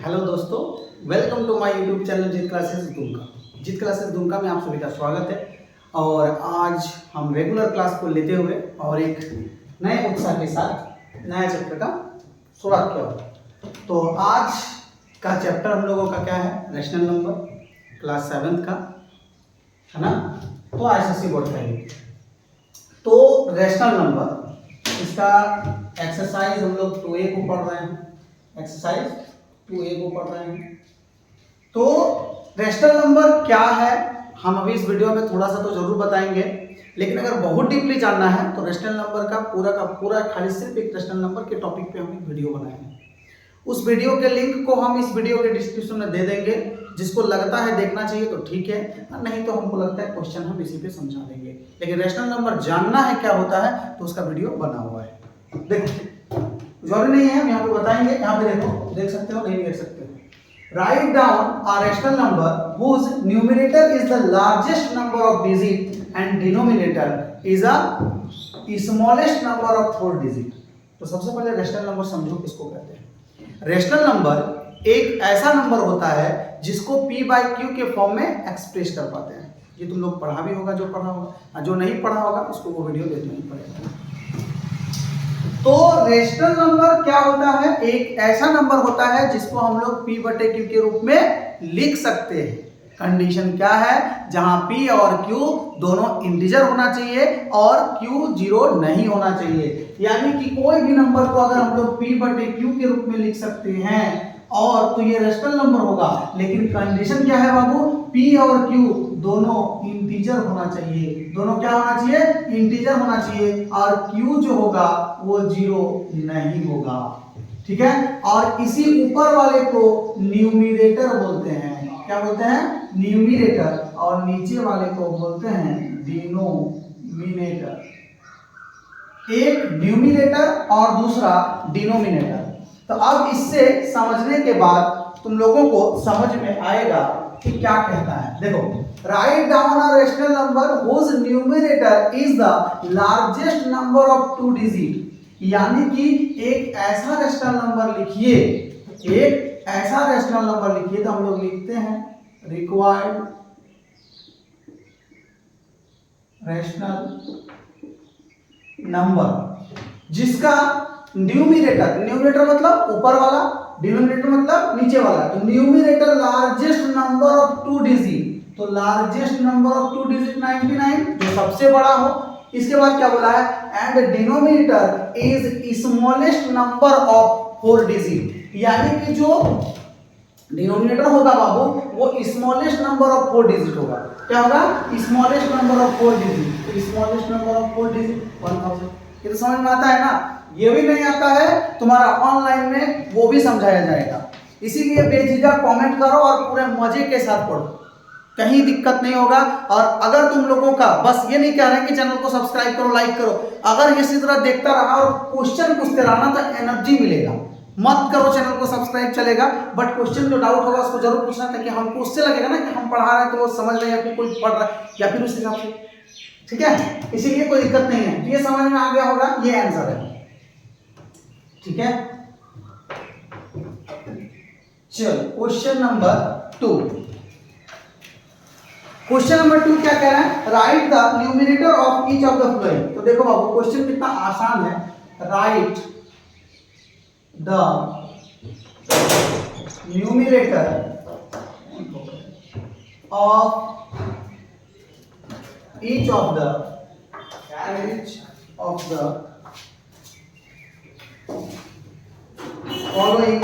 Hello दोस्तों, welcome to my YouTube channel Jeet classes Dumka. Jeet classes Dumka में आप सभी का स्वागत है। और आज हम रेगुलर क्लास को लेते हुए और एक नए उत्साह के साथ नया चैप्टर का शुरुआत किया। तो आज का चैप्टर हम लोगों का क्या है? रैशनल नंबर, क्लास 7 का, है ना। तो आईसीएसई बोर्ड का है। तो रैशनल नंबर, इसका एक्सरसाइज हम लोग 2A को पढ़ रहे हैं। एक्सरसाइज 2A को पढ़ रहे हैं। तो रैशनल नंबर क्या है हम अभी इस वीडियो में थोड़ा सा तो जरूर बताएंगे, लेकिन अगर बहुत डीपली जानना है तो रैशनल नंबर का पूरा खाली सिर्फ एक रैशनल नंबर के टॉपिक पे हम एक वीडियो बनाए हैं। उस वीडियो के लिंक को हम इस वीडियो के डिस्क्रिप्शन में दे देंगे। जिसको लगता है देखना चाहिए तो ठीक है, नहीं तो हमको लगता है क्वेश्चन हम इसी पे समझा देंगे। लेकिन रैशनल नंबर जानना है क्या होता है तो उसका वीडियो बना हुआ है। देखो जरूरी नहीं है, हम यहाँ पे बताएंगे। यहाँ पे देखो, देख सकते हो नहीं देख सकते हो। Write down a rational number whose numerator is the largest number of digit and denominator is a smallest number of 4 digit। तो सबसे पहले रैशनल नंबर समझो किसको कहते हैं। रैशनल नंबर एक ऐसा नंबर होता है जिसको p/q के फॉर्म में एक्सप्रेस कर पाते हैं। ये तुम लोग पढ़ा भी होगा, जो पढ़ा होगा, जो नहीं पढ़ा होगा उसको वो वीडियो देखना ही पड़ेगा। तो रैशनल नंबर क्या होता है? एक ऐसा नंबर होता है जिसको हम लोग p/q के रूप में लिख सकते हैं। कंडीशन क्या है? जहां p और q दोनों इंटीजर होना चाहिए और q 0 नहीं होना चाहिए। यानी कि कोई भी नंबर को अगर हम लोग p/q के रूप में लिख सकते हैं और तो ये रैशनल नंबर होगा। लेकिन कंडीशन क्या है बाबू? p और q दोनों इंटीजर होना चाहिए। दोनों क्या होना चाहिए? इंटीजर होना चाहिए। और q जो होगा वो 0 नहीं होगा। ठीक है। और इसी ऊपर वाले को न्यूमरेटर बोलते हैं। क्या बोलते हैं? न्यूमरेटर। और नीचे वाले को बोलते हैं डिनोमिनेटर। एक न्यूमरेटर और दूसरा डिनोमिनेटर। तो अब इससे समझने के बाद तुम लोगों को समझ में आएगा कि क्या कहता है। देखो, write down a rational number whose numerator is the largest number of 2 digit। यानी कि एक ऐसा रैशनल नंबर लिखिए, एक ऐसा रैशनल नंबर लिखिए। तो हम लोग लिखते हैं रिक्वायर्ड रैशनल नंबर जिसका न्यूमरेटर मतलब ऊपर वाला, डिनोमिनेटर मतलब नीचे वाला। तो numerator largest number of 2 digit. तो लार्जेस्ट नंबर ऑफ 2 डिजिट 99, जो सबसे बड़ा हो। इसके बाद क्या बोला है? And denominator is smallest number of 4 digit. यानी कि जो डिनोमिनेटर होगा बाबू वो स्मॉलेस्ट नंबर ऑफ 4 डिजिट होगा। क्या होगा? Smallest number of 4 digit. तो स्मॉलेस्ट नंबर ऑफ 4 डिजिट 1000। ये तो समझ में आता है ना। ये भी नहीं आता है तुम्हारा ऑनलाइन में, वो भी समझाया जाएगा। इसीलिए बेझिझक कमेंट करो और पूरे मजे के साथ पढ़ो, कहीं दिक्कत नहीं होगा। और अगर तुम लोगों का बस ये नहीं कह रहे हैं कि चैनल को सब्सक्राइब करो, लाइक करो, अगर इसी तरह देखता रहा और क्वेश्चन पूछते रहा तो एनर्जी मिलेगा। मत करो चैनल को सब्सक्राइब चलेगा, बट क्वेश्चन जो डाउट होगा उसको जरूर पूछना, ताकि हमको उससे लगेगा ना कि हम पढ़ा रहे हैं तो वो समझ रहे हैं, या फिर कोई पढ़ रहा है या फिर उस हिसाब से। ठीक है, इसीलिए कोई दिक्कत नहीं है। ये समझ में आ गया होगा, ये आंसर है। ठीक है, चलो क्वेश्चन नंबर 2। क्वेश्चन नंबर 2 क्या कह रहा है? Right the numerator of each of the following. तो देखो बाबू क्वेश्चन कितना आसान है। Right the numerator of each of the following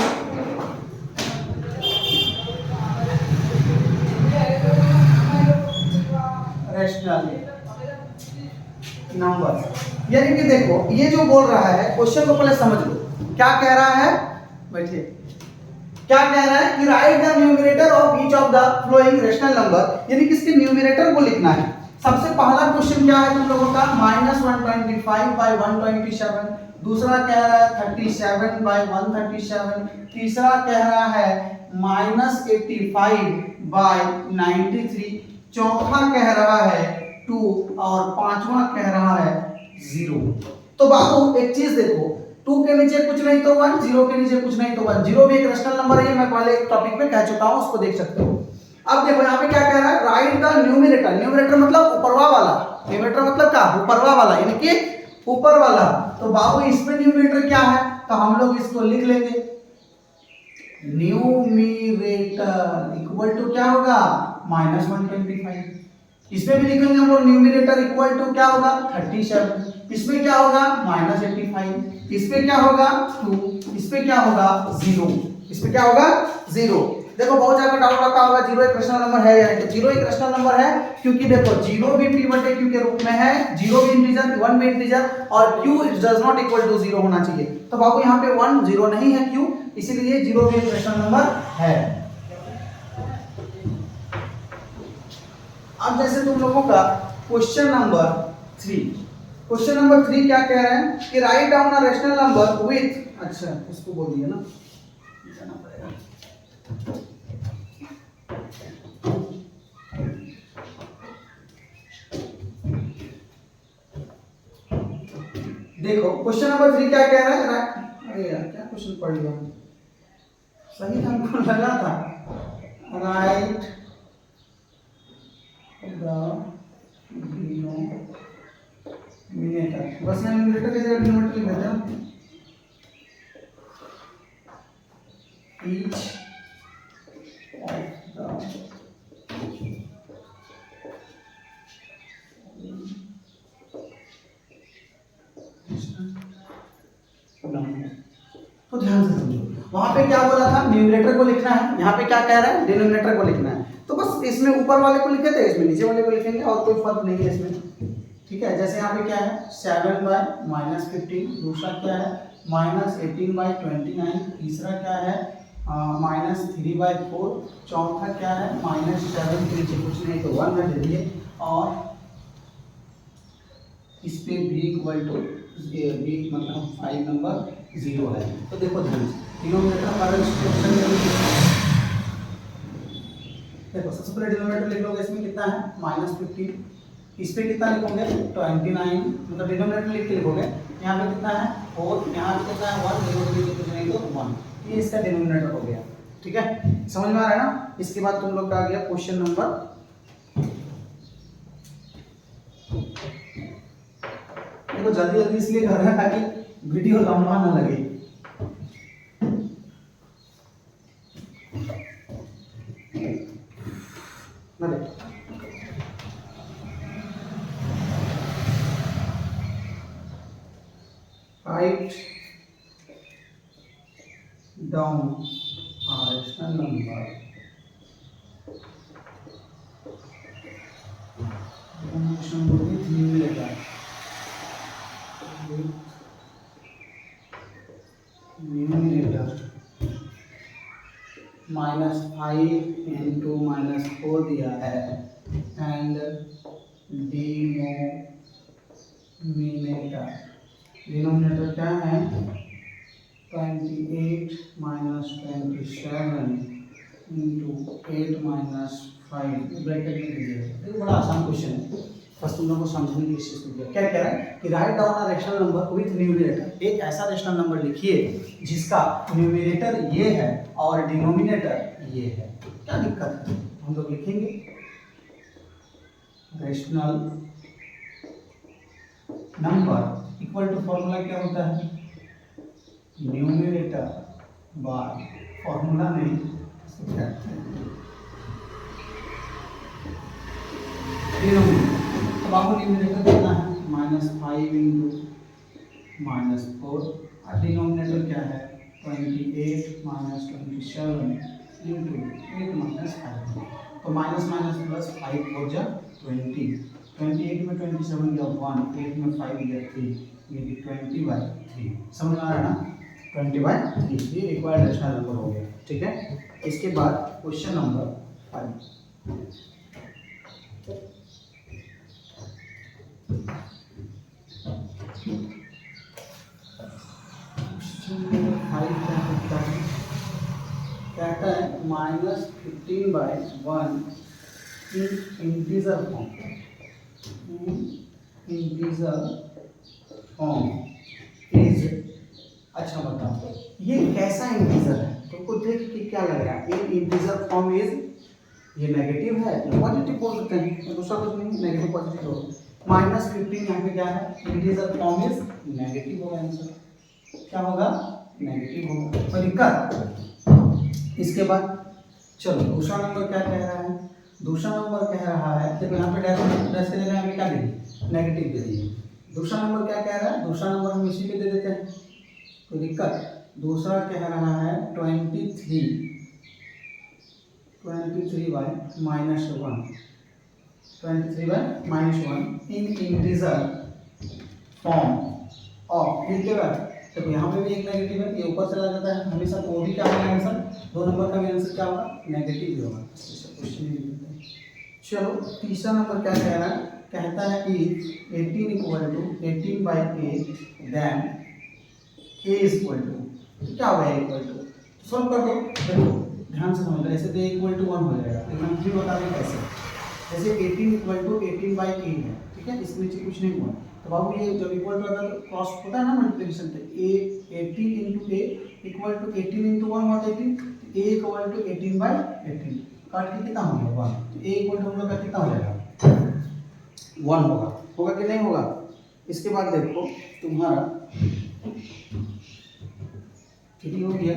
rational number. यानी कि देखो ये जो बोल रहा है, क्वेश्चन को पहले समझ लो क्या कह रहा है। बैठिए, क्या कह रहा है कि right the numerator of each of the flowing rational number. यानी कि इसके न्यूमरेटर को लिखना है। सबसे पहला क्वेश्चन क्या है तुम लोगों का? -125/127। दूसरा कह रहा है 37/137। तीसरा कह रहा है -85/93। चौथा कह रहा है 2 और पांचवा कह रहा है 0। तो बाबू एक चीज देखो, 2 के नीचे कुछ नहीं तो 1, 0 के नीचे कुछ नहीं तो 1। 0 भी एक रैशनल नंबर है, मैं पहले एक टॉपिक पे कह चुका हूं, उसको देख सकते हो। अब देखो यहाँ पे क्या कह रहा है, राइट द न्यूमरेटर। न्यूमरेटर मतलब ऊपरवा वाला, न्यूमरेटर मतलब क्या, ऊपरवा वाला, यानी कि ऊपर वाला। तो बाबू इसमें न्यूमरेटर क्या है, तो हम लोग इसको लिख लेंगे, न्यूमरेटर इक्वल टू क्या होगा, -125। इसमें भी लिखेंगे हम लोग, न्यूमरेटर इक्वल टू क्या होगा, 37। इसमें क्या होगा, -85। इसमें क्या होगा, 2। इसमें क्या होगा, 0। इसमें क्या होगा, 0। देखो बहुत ज्यादा डाउट आता होगा, 0 एक रैशनल नंबर है या नहीं। तो 0 एक रैशनल नंबर है, क्योंकि देखो 0 भी p/q के रूप में है, 0 भी इंटीजर, 1 भी इंटीजर, और q does not equal to 0 होना चाहिए। तो बाबू यहाँ पे 1 0 नहीं है q, इसीलिए 0 भी एक रैशनल नंबर है। अब जैसे तुम लोगों का क्वेश्चन नंबर 3, क्वेश्चन नंबर 3 क्या कह रहे हैं कि write down a rational number with, अच्छा उसको बोल दिया ना, लिखना पड़ेगा। देखो क्वेश्चन नंबर 3 क्या कह रहा है, अरे यार क्या क्वेश्चन पढ़ लिया, सही हमको लगा था, राइट डिनोमिनेटर, बस यहाँ न्यूमरेटर की जगह डिनोमिनेटर लिख देते हैं, each तो ध्यान से समझो, वहां पे क्या बोला था, न्यूमरेटर को लिखना है, यहाँ पे क्या कह रहा है, डिनोमिनेटर को लिखना है। तो बस इसमें ऊपर वाले को लिखे थे, इसमें नीचे वाले को लिखेंगे, और कोई फर्क नहीं है इसमें, ठीक है। जैसे यहाँ पे क्या है, 7/-15, दूसरा क्या है -18/29, तीसरा क्या है -3/4, चौथा क्या है -7 के नीचे कुछ नहीं तो 1 है दे दिए, और इस पे b इक्वल टू b मतलब 5 नंबर 0 है। तो देखो ध्यान से, डिनोमिनेटर हमारा क्वेश्चन में देखो, सबसे पहले डिनोमिनेटर लिख लोगे, इसमें कितना है -15, इस पे कितना लिखोगे 29, मतलब डिनोमिनेटर लिख के लिखोगे, यहाँ पे कितना है 4, यहाँ पे कितना है 1, 0 के नीचे कुछ नहीं तो 1, ये इसका डिनोमिनेटर हो गया, ठीक है, समझ में आ रहा है ना। इसके बाद तुम लोग का आ गया क्वेश्चन नंबर, देखो जल्दी जल्दी इसलिए कर रहे हैं ताकि वीडियो लंबा ना लगे। Write down a rational number with numerator -5 into -4 दिया है, एंड डिनोमिनेटर क्या है 28 - 27 into 8 - 5 ब्रैकेट में दीजिए। ये बड़ा आसान क्वेश्चन है, बस तुम लोगों को समझने की कोशिश कीजिए। क्या कह रहा है कि write down a rational number with numerator, एक ऐसा रैशनल नंबर लिखिए जिसका न्यूमरेटर ये है और डिनोमिनेटर ये है। क्या दिक्कत है, हम लोग लिखेंगे rational number equal to, formula क्या होता है, न्यूमरेटर बाय, फॉर्मूला नहीं डिनोमिनेटर। अब आपको न्यूमरेटर कितना है -5 into -4, और डिनोमिनेटर क्या है 28 - 27 into 8 - 5। तो माइनस माइनस प्लस 5 हो जा 20, 28 में 27 गया 1, 8 में 5 गया 3, ये 20/3। समझ आ रहा है ना, 20/3 ये रिक्वायर्ड रैशनल नंबर हो गया, ठीक है। इसके बाद क्वेश्चन नंबर 5, कहता है -15/1 in integer form is अच्छा बताओ ये कैसा इंटीजर है, तुमको देख के क्या लग रहा है? एक इंटीजर फॉर्म इज ये नेगेटिव है या पॉजिटिव बोल सकते हैं, दूसरा कुछ नहीं, नेगेटिव पॉजिटिव होगा। -15 यहाँ पे क्या है? इंटीजर फॉर्म इज नेगेटिव होगा, आंसर क्या होगा? नेगेटिव होगा। कोई दिक्कत? इसके बाद चलो दूसरा नंबर क्या कह रहा है? दूसरा नंबर कह रहा है, देखो यहाँ पे डैश के जगह हमें क्या दे दिए? नेगेटिव दे दिए। दूसरा नंबर क्या कह रहा है? दूसरा नंबर हम इसी पे दे देते हैं, कोई दिक्कत? दूसरा कह रहा है 23 by -1, 23 by -1 in integer form of, ठीक है भाई? देखो यहाँ पे भी एक नेगेटिव है, ये ऊपर चला जाता है हमेशा, तो वो भी क्या होगा आंसर? 2 नंबर का भी आंसर क्या होगा? नेगेटिव ही होगा। चलो तीसरा नंबर क्या कह रहा है? कहता है कि 18 by 8 then a is equal to, क्या होगा इक्वल टू? सॉल्व कर दो। देखो ध्यान से समझ लो, ऐसे तो a इक्वल टू 1 हो जाएगा, लेकिन हम फिर बता दें कैसे। जैसे 18 इक्वल टू 18 बाई 8 है, ठीक है, इसके नीचे कुछ नहीं हुआ, तो बाबू ये जब इक्वल टू आता है तो क्रॉस होता है ना मल्टीप्लिकेशन पे, a 18 into a equal to 18 into 1 हुआ 18, तो a इक्वल टू 18 बाई 18 काट के कितना हो गया 1, तो a इक्वल टू हम लोग का कितना हो जाएगा? 1 होगा। होगा कि नहीं होगा? इसके बाद देखो तुम्हारा कितनी हो गया?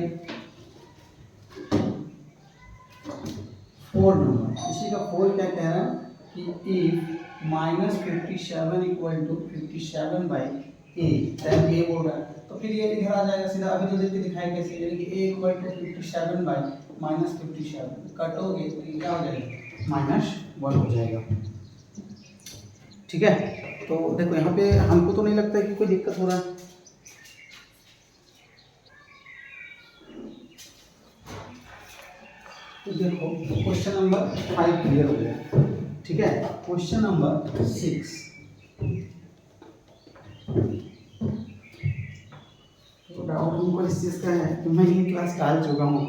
4 नंबर, इसी का 4 क्या कह रहा है कि if -57 equal to 57 by a, then a बोल रहा है, तो फिर ये इधर आ जाएगा सीधा। अभी तो देख के दिखाई कैसे, यानी कि a इक्वल टू 57 बाई -57 कटोगे तो ये क्या हो जाएगा? -1 हो जाएगा, ठीक है? तो देखो यहाँ पे हमको तो नहीं लगता कि कोई दिक्कत हो रहा है। तो देखो क्वेश्चन नंबर 5 क्लियर हो गया, ठीक है? क्वेश्चन नंबर 6, तो डाउट हमको इस चीज़ का है कि मैं ये क्लास डाल चुका हूँ,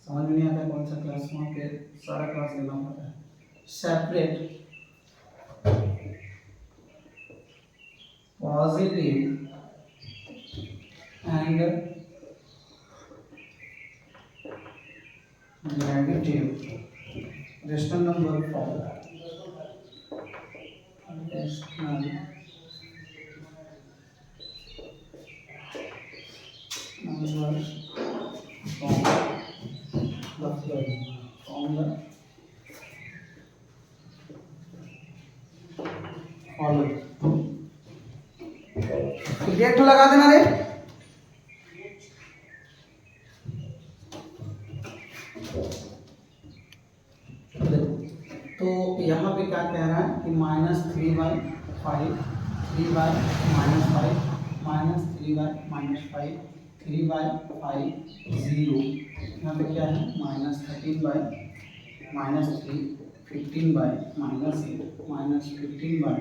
समझ में नहीं आता कौन सा क्लास, वहाँ पे सारा क्लास लेना पड़ता है। Separate positive and negative rational number from rational numbers from the following। Get तो लगा देना रे। तो यहाँ पे क्या कह रहा है कि -3 बाई 5, 3 बाई -5, -3 बाई -5, 3 बाई 5 0, यहाँ पे क्या है -13 बाई -3, 15 बाई -8, -15 बाई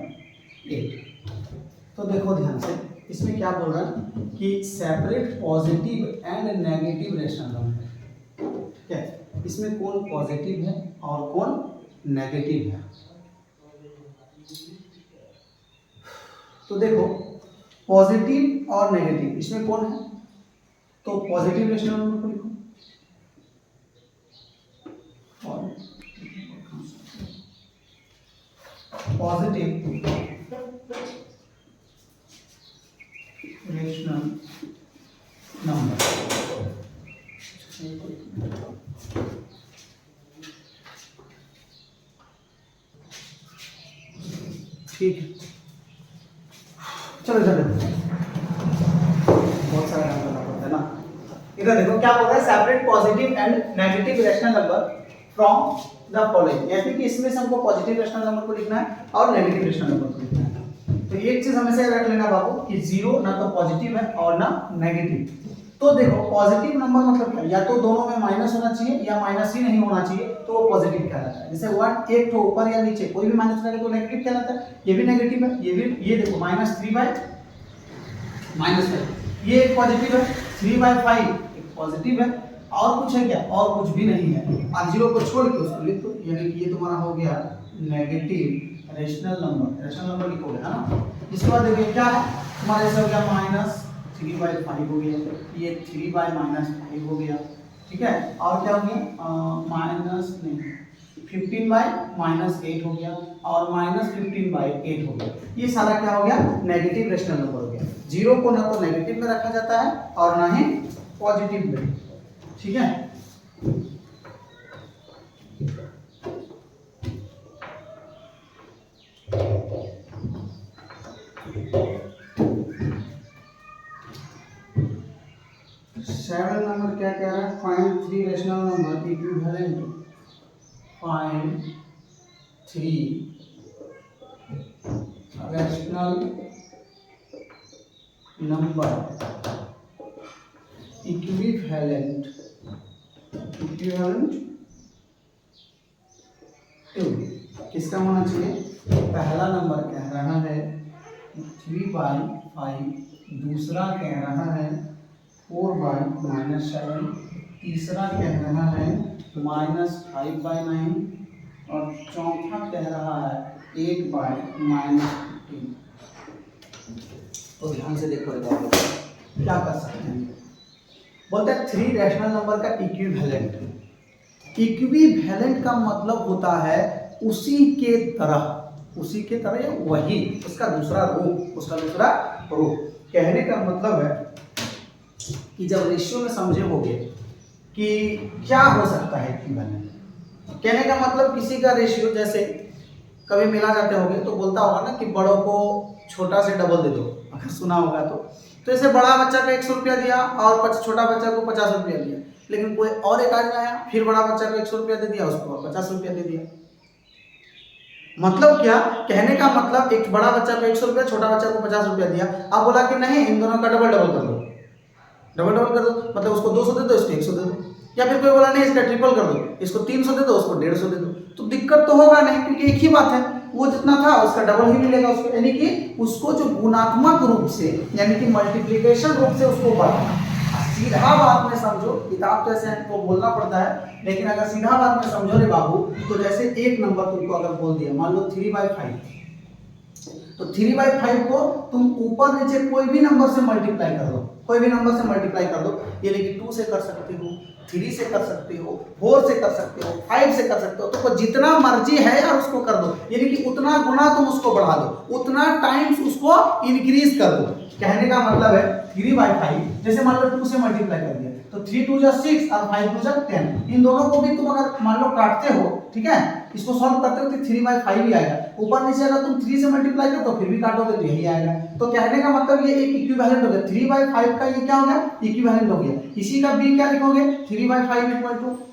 8। तो देखो ध्यान से, इसमें क्या बोल रहा है कि separate positive and negative rational number, ठीक है? इसमें कौन पॉजिटिव है और कौन नेगेटिव है? तो देखो पॉजिटिव और नेगेटिव इसमें कौन है? तो पॉजिटिव रेशनल नंबर को लिखो, पॉजिटिव रेशनल नंबर, ठीक है? चलो चलो, बहुत सारा काम करना पड़ता है ना। इधर देखो क्या बोल रहा है, separate positive and negative rational number from the following, यानी कि इसमें से हमको पॉजिटिव रेशनल नंबर को लिखना है और नेगेटिव रेशनल नंबर को लिखना है। तो एक चीज हमेशा याद रख लेना बाबू कि 0 ना तो पॉजिटिव है और ना नेगेटिव। तो देखो पॉजिटिव नंबर मतलब क्या, या तो दोनों में माइनस होना चाहिए या माइनस ही नहीं होना चाहिए, तो वो पॉजिटिव कहलाता है। जैसे 1 एक तो ऊपर या नीचे कोई भी माइनस रहेगा तो नेगेटिव कहलाता है, ये भी नेगेटिव है, ये भी। ये देखो -3 बाय -5, ये एक पॉजिटिव है, 3 बाय 5 एक पॉजिटिव है, और कुछ है क्या? और कुछ भी नहीं है। आप 0 को छोड़ के उसको लिख दो, यानी कि ये तुम्हारा हो गया नेगेटिव रेशनल नंबर लिखोगे है ना। इसके बाद देखिए क्या है तुम्हारा, ऐसा हो गया -3/5 हो गया, ये 3/-5 हो गया, ठीक है। और क्या हो गया 15/-8 हो गया, और -15/8 हो गया। ये सारा क्या हो गया, नेगेटिव रेशनल नंबर हो गया। जीरो को ना तो नेगेटिव में रखा जाता है और ना ही पॉजिटिव में, ठीक है। सेवन नंबर क्या कह रहा है, find 3 rational number equivalent, find 3 rational number equivalent to, किसका होना चाहिए, पहला नंबर कह रहा है 3/5, दूसरा कह रहा है 4/-7, तीसरा कह रहा है -5/9, और चौथा कह रहा है 8/-15। तो ध्यान से देखो क्या कर सकते हैं। बोलते हैं 3 रैशनल नंबर का इक्विवेलेंट। इक्विवेलेंट का मतलब होता है उसी के तरह या वही, उसका दूसरा रूप। कहने का मतलब है कि जब रेशियो में समझे होगे कि क्या हो सकता है इक्विवेलेंट, कहने का मतलब किसी का रेशियो, जैसे कभी मिला जाते होंगे तो बोलता होगा ना कि बड़ों को छोटा से डबल दे दो, अगर सुना होगा तो ऐसे बड़ा बच्चा का 100 रुपया दिया और छोटा बच्चा को 50 रुपया दिया, लेकिन कोई और एक आदमी आया फिर बड़ा बच्चा को 100 रुपया दे दिया, उसको 50 रुपया दे दिया। मतलब क्या, कहने का मतलब एक बड़ा बच्चा को 100 रुपया, छोटा बच्चा को 50 रुपया दिया, आप बोला कि नहीं इन दोनों का डबल कर दो, मतलब उसको 200 दे दो, इसको 100 दे दो, या फिर कोई बोला नहीं इसका ट्रिपल कर दो, इसको 300 दे दो, उसको 150 दे दो, तो दिक्कत तो होगा नहीं, क्योंकि एक ही बात है, वो जितना था उसका डबल ही मिलेगा उसको, यानी कि उसको जो गुणात्मक रूप से यानी कि मल्टीप्लिकेशन रूप से उसको बढ़ाना। सीधा बात में समझो, किताब तो ऐसे को बोलना पड़ता है, लेकिन अगर सीधा बात में समझो रे बाबू, तो जैसे एक नंबर तुमको अगर बोल दिया, मान लो 3/5, तो 3/5 को तुम ऊपर नीचे कोई भी नंबर से मल्टीप्लाई कर दो, यानी कि 2 से कर सकते हो, 3 से कर सकते हो, 4 से कर सकते हो, 5 से कर सकते हो, तो जितना मर्जी है यार उसको कर दो, यानी कि उतना गुना तुम उसको बढ़ा दो, उतना टाइम्स उसको इंक्रीज कर दो। कहने का मतलब है 3/5, जैसे मान लो 2 से मल्टीप्लाई कर दिया तो 3 2 6 और 5 2 10, इन दोनों को भी तुम अगर मान लो काटते हो, ठीक है, इसको सॉल्व करते हो तो 3/5 ही आएगा, ऊपर नीचे अगर तुम 3 से मल्टीप्लाई करो तो फिर भी काटोगे तो यही आएगा। तो कहने का मतलब ये एक इक्विवेलेंट हो गया, 3/5 का ये क्या हो गया, इक्विवेलेंट हो गया। इसी का b क्या लिखोगे, 3/5 =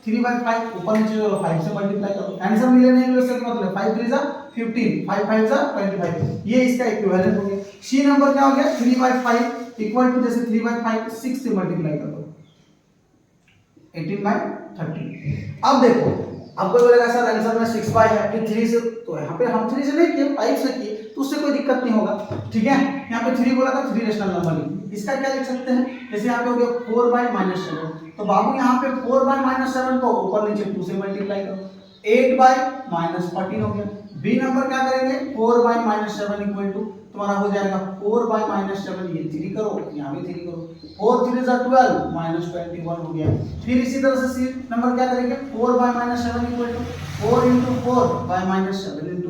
3/5, ऊपर नीचे 5 से मल्टीप्लाई करो, आंसर मिले नहीं मिले उससे मतलब 5 3 जा 15, 5 5 जा 25, ये इसका इक्विवेलेंट हो गया। सी नंबर क्या हो गया, 3/5 = जैसे 3/5 6 से मल्टीप्लाई कर दो 18/30। अब देखो, आपको बोलेगा सर आंसर में 6/5 है, फिर 3 से, तो यहाँ पे हम 3 से नहीं किए, 5 से किए, तो उससे कोई दिक्कत नहीं होगा, ठीक है। यहाँ पे 3 बोला था, 3 रेशनल नंबर लिखिए। इसका क्या लिख सकते हैं, जैसे यहाँ पे हो गया 4/-7, तो बाबू यहाँ पे 4/-7 को ऊपर नीचे 2 से मल्टीप्लाई करो, 8/-14 हो गया। बी नंबर क्या करेंगे, 4/-7 तुम्हारा हो जाएगा 4/-7, ये 3 करो, यहाँ भी 3 करो, 4 3 12 -21 हो गया। फिर इसी तरह से सी नंबर क्या करेंगे, 4/-7 = 4 × 4/-7 ×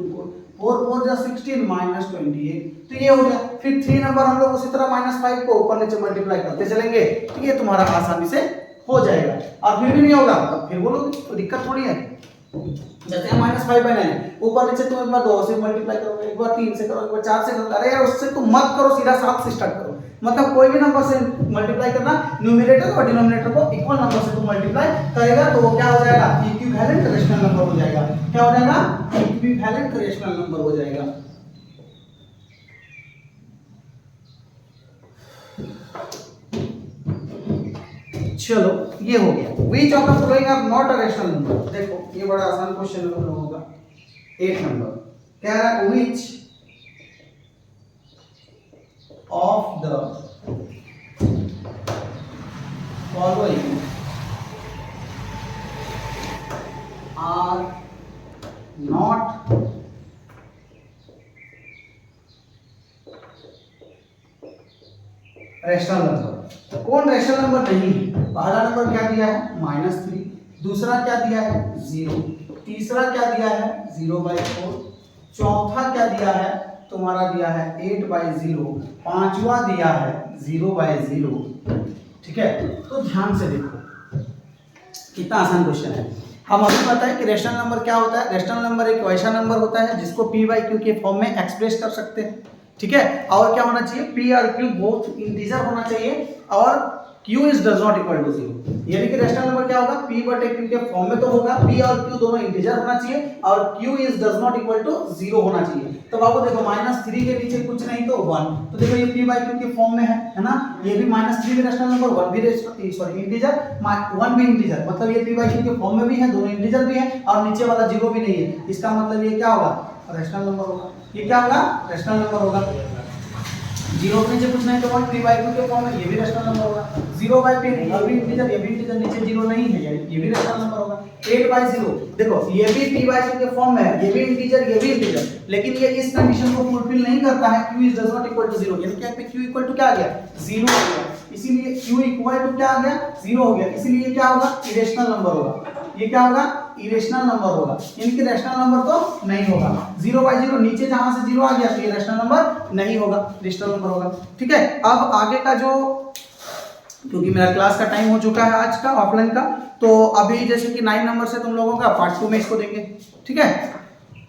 4 4 4 16 -28, तो ये हो गया। फिर 3 नंबर हम लोग उसी तरह -5 को ऊपर नीचे मल्टीप्लाई करते चलेंगे, तो ये तुम्हारा आसानी से हो जाएगा। और फिर भी नहीं होगा तो फिर बोलोगे, तो दिक्कत थोड़ी है। जैसे -5/9, ऊपर नीचे तुम एक बार 2 से मल्टीप्लाई करोगे, एक बार 3 से करो, एक बार 4 से करो, अरे यार उससे तुम मत करो, सीधा 7 से स्टार्ट करो। मतलब कोई भी नंबर से मल्टीप्लाई करना, न्यूमरेटर और डिनोमिनेटर को इक्वल नंबर से तुम मल्टीप्लाई करेगा तो वो क्या हो जाएगा, इक्विवेलेंट रेशनल नंबर हो जाएगा। क्या हो जाएगा, इक्विवेलेंट रेशनल नंबर हो जाएगा। चलो ये हो गया। Which of the following are not a rational number? देखो ये बड़ा आसान क्वेश्चन होगा। 8 नंबर क्या है, which of the following are not rational number. कौन रैशनल नंबर नहीं है? पहला नंबर क्या दिया है? -3, दूसरा क्या दिया है? 0, तीसरा क्या दिया है? 0/4, चौथा क्या दिया है? तुम्हारा दिया है 8/0, पांचवा दिया है 0/0। ठीक है, तो ध्यान से देखो कितना आसान क्वेश्चन है। हम अभी पता है कि रैशनल नंबर क्या होता है। रैशनल नंबर एक वैसा नंबर होता है जिसको p/q के फॉर्म में एक्सप्रेस कर सकते हैं। ठीक है, और क्या होना चाहिए? p और q बोथ इंटीजर होना चाहिए और q is does not equal to 0। यानी कि रैशनल नंबर क्या होगा? p/q के फॉर्म में तो होगा, p और q दोनों इंटीजर होना चाहिए और q is does not equal to 0 होना चाहिए। तो बाबू देखो -3 के नीचे कुछ नहीं तो 1, तो देखो ये p/q के फॉर्म में है ना। ये भी -3 भी रैशनल नंबर, 1 भी इंटीजर, 1 भी इंटीजर, मतलब ये p/q के फॉर्म में भी है, दोनों इंटीजर भी है और नीचे वाला 0 भी नहीं है। इसका मतलब ये क्या होगा? रैशनल नंबर होगा। ये क्या होगा? रैशनल नंबर होगा। 0 के नीचे कुछ नहीं तो 1 p/q के फॉर्म में, ये भी रैशनल नंबर होगा। 0/p ये भी इंटीजर, ये भी इंटीजर, नीचे 0 नहीं है, ये भी रैशनल नंबर होगा। 8/0 देखो ये भी p/q के फॉर्म में है, ये भी इंटीजर, ये भी इंटीजर, लेकिन ये इस कंडीशन को फुलफिल नहीं करता है, q is does not equal to 0। यानी क्या पे q इक्वल टू क्या आ गया? 0 हो गया। इसीलिए q इक्वल टू क्या आ गया? 0 हो गया। इसीलिए क्या होगा? इरेशनल नंबर होगा। ये क्या होगा? इरेशनल नंबर होगा। इनके रैशनल नंबर तो नहीं होगा। 0/0 नीचे जहां से 0 आ गया तो ये रैशनल नंबर नहीं होगा, रैशनल नंबर होगा। ठीक है, अब आगे का जो, क्योंकि मेरा क्लास का टाइम हो चुका है आज का ऑफलाइन का, तो अभी जैसे कि 9 नंबर से तुम लोगों का पार्ट 2 में इसको देंगे। ठीक है,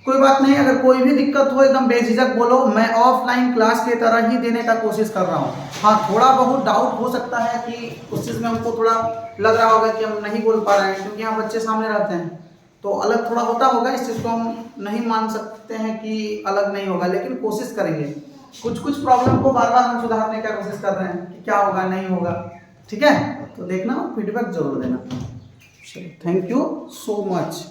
कोई बात नहीं, अगर कोई भी दिक्कत हो एकदम बेझिझक बोलो, मैं ऑफलाइन क्लास की तरह ही देने का कोशिश कर रहा हूँ। हाँ, थोड़ा बहुत डाउट हो सकता है कि उस चीज़ में हमको थोड़ा लग रहा होगा कि हम नहीं बोल पा रहे हैं क्योंकि यहाँ बच्चे सामने रहते हैं, तो अलग थोड़ा होता होगा। इस चीज़ को हम नहीं मान सकते हैं कि अलग नहीं होगा, लेकिन कोशिश करेंगे। कुछ प्रॉब्लम को बार बार हम सुधारने का कोशिश कर रहे हैं कि क्या होगा नहीं होगा। ठीक है, तो देखना, फीडबैक जरूर देना। Thank you so much.